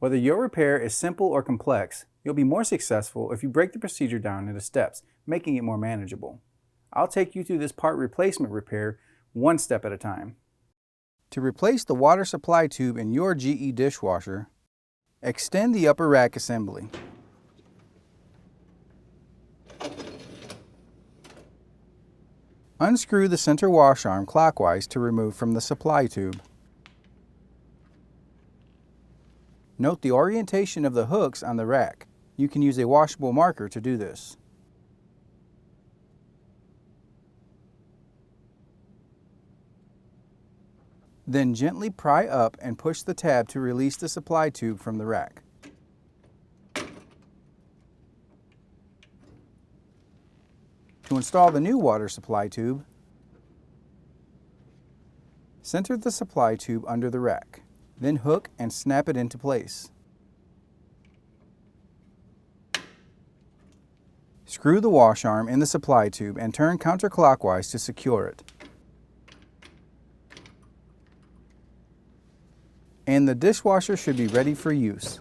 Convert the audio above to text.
Whether your repair is simple or complex, you'll be more successful if you break the procedure down into steps, making it more manageable. I'll take you through this part replacement repair one step at a time. To replace the water supply tube in your GE dishwasher, extend the upper rack assembly. Unscrew the center wash arm clockwise to remove from the supply tube. Note the orientation of the hooks on the rack. You can use a washable marker to do this. Then gently pry up and push the tab to release the supply tube from the rack. To install the new water supply tube, center the supply tube under the rack. Then hook and snap it into place. Screw the wash arm in the supply tube and turn counterclockwise to secure it. And the dishwasher should be ready for use.